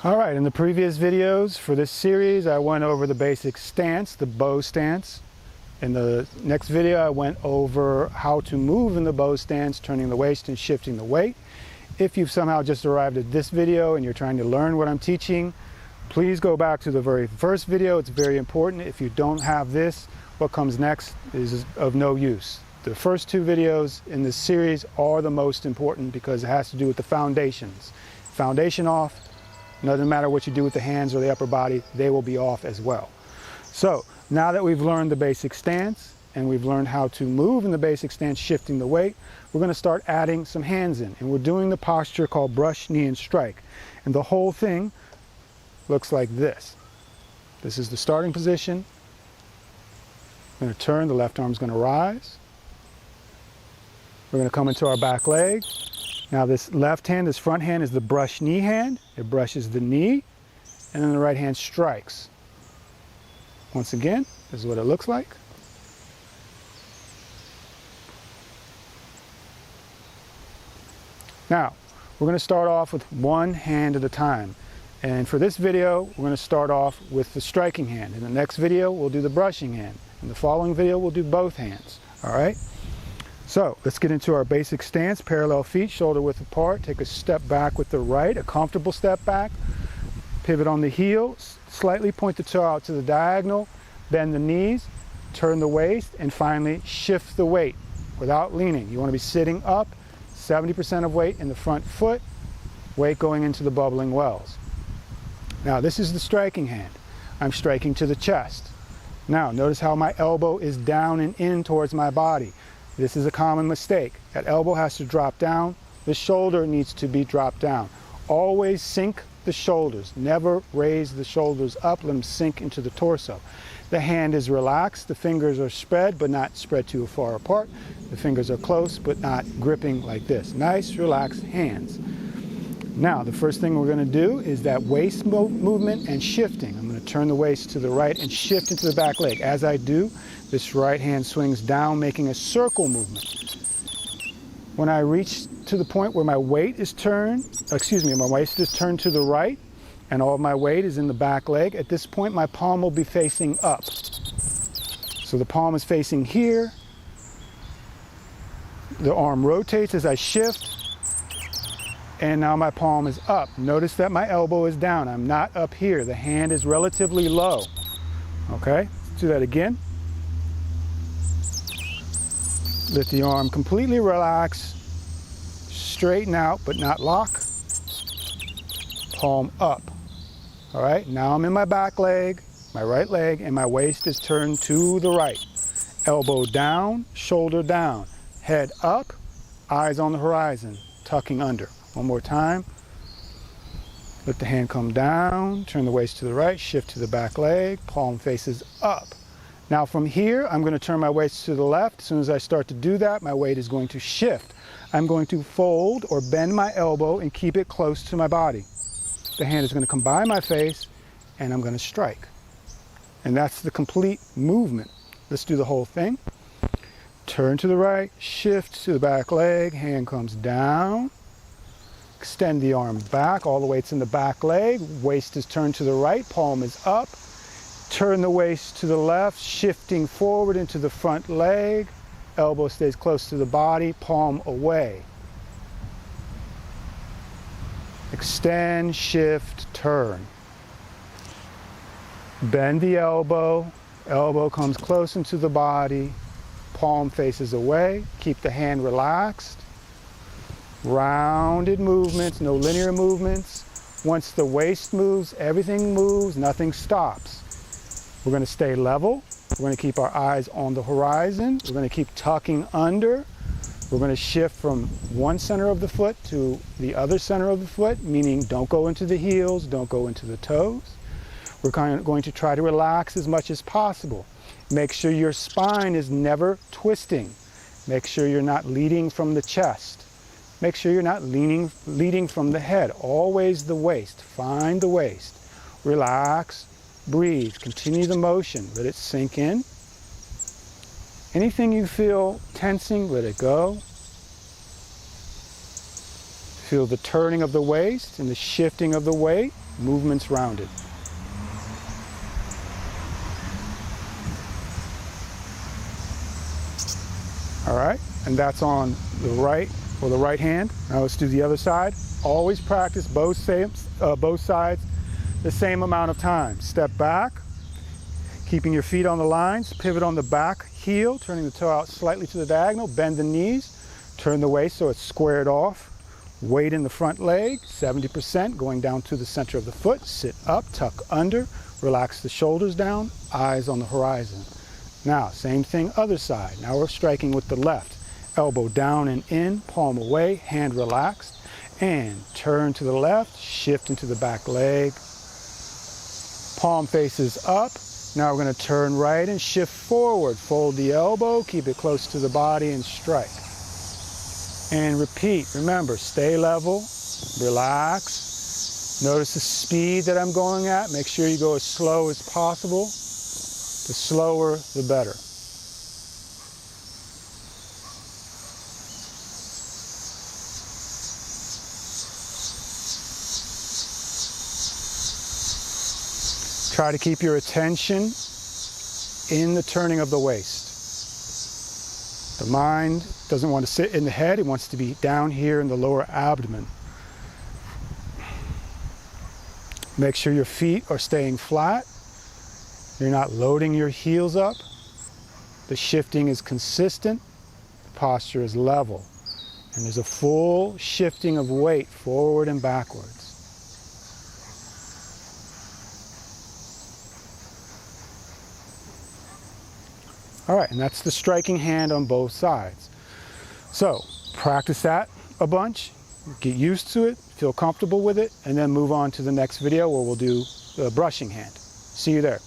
All right, in the previous videos for this series, I went over the basic stance, the bow stance. In the next video, I went over how to move in the bow stance, turning the waist and shifting the weight. If you've somehow just arrived at this video and you're trying to learn what I'm teaching, please go back to the very first video. It's very important. If you don't have this, what comes next is of no use. The first two videos in this series are the most important because it has to do with the foundations. Foundation off, doesn't matter what you do with the hands or the upper body, they will be off as well. So now that we've learned the basic stance and we've learned how to move in the basic stance, shifting the weight, we're going to start adding some hands in. And we're doing the posture called brush, knee, and strike. And the whole thing looks like this. This is the starting position. I'm going to turn, the left arm's going to rise. We're going to come into our back leg. Now this left hand, this front hand is the brush knee hand. It brushes the knee, and then the right hand strikes. Once again, this is what it looks like. Now, we're going to start off with one hand at a time. And for this video, we're going to start off with the striking hand. In the next video, we'll do the brushing hand. In the following video, we'll do both hands. All right? So let's get into our basic stance. Parallel feet, shoulder width apart. Take a step back with the right, a comfortable step back. Pivot on the heel, slightly point the toe out to the diagonal. Bend the knees, turn the waist, and finally shift the weight without leaning. You want to be sitting up, 70% of weight in the front foot, weight going into the bubbling wells. Now this is the striking hand. I'm striking to the chest. Now notice how my elbow is down and in towards my body. This is a common mistake. That elbow has to drop down. The shoulder needs to be dropped down. Always sink the shoulders. Never raise the shoulders up. Let them sink into the torso. The hand is relaxed. The fingers are spread, but not spread too far apart. The fingers are close, but not gripping like this. Nice, relaxed hands. Now, the first thing we're going to do is that waist movement and shifting. I'm going to turn the waist to the right and shift into the back leg. As I do, this right hand swings down, making a circle movement. When I reach to the point where my weight is turned, my waist is turned to the right, and all of my weight is in the back leg, at this point my palm will be facing up. So the palm is facing here. The arm rotates as I shift. And now my palm is up. Notice that my elbow is down. I'm not up here. The hand is relatively low. Okay, let's do that again. Let the arm completely relax. Straighten out, but not lock. Palm up. All right, now I'm in my back leg, my right leg, and my waist is turned to the right. Elbow down, shoulder down. Head up, eyes on the horizon, tucking under. One more time. Let the hand come down, turn the waist to the right, shift to the back leg, palm faces up. Now from here, I'm going to turn my waist to the left. As soon as I start to do that, my weight is going to shift. I'm going to fold or bend my elbow and keep it close to my body. The hand is going to come by my face and I'm going to strike. And that's the complete movement. Let's do the whole thing. Turn to the right, shift to the back leg, hand comes down. Extend the arm back, all the weight's in the back leg, waist is turned to the right, palm is up. Turn the waist to the left, shifting forward into the front leg, elbow stays close to the body, palm away. Extend, shift, turn. Bend the elbow, elbow comes close into the body, palm faces away, keep the hand relaxed. Rounded movements, no linear movements. Once the waist moves, everything moves, nothing stops. We're going to stay level. We're going to keep our eyes on the horizon. We're going to keep tucking under. We're going to shift from one center of the foot to the other center of the foot, meaning don't go into the heels, don't go into the toes. We're going to try to relax as much as possible. Make sure your spine is never twisting. Make sure you're not leading from the chest. Make sure you're not leading from the head. Always the waist. Find the waist. Relax. Breathe. Continue the motion. Let it sink in. Anything you feel tensing, let it go. Feel the turning of the waist and the shifting of the weight, movements rounded. All right, and that's on the right or the right hand. Now let's do the other side. Always practice both sides the same amount of time. Step back, keeping your feet on the lines, pivot on the back heel, turning the toe out slightly to the diagonal, bend the knees, turn the waist so it's squared off. Weight in the front leg, 70%, going down to the center of the foot. Sit up, tuck under, relax the shoulders down, eyes on the horizon. Now, same thing, other side. Now we're striking with the left. Elbow down and in, palm away, hand relaxed, and turn to the left, shift into the back leg. Palm faces up. Now we're going to turn right and shift forward. Fold the elbow, keep it close to the body and strike. And repeat. Remember, stay level, relax. Notice the speed that I'm going at. Make sure you go as slow as possible. The slower, the better. Try to keep your attention in the turning of the waist. The mind doesn't want to sit in the head, it wants to be down here in the lower abdomen. Make sure your feet are staying flat. You're not loading your heels up. The shifting is consistent. The posture is level. And there's a full shifting of weight forward and backwards. All right, and that's the striking hand on both sides. So practice that a bunch, get used to it, feel comfortable with it, and then move on to the next video where we'll do the brushing hand. See you there.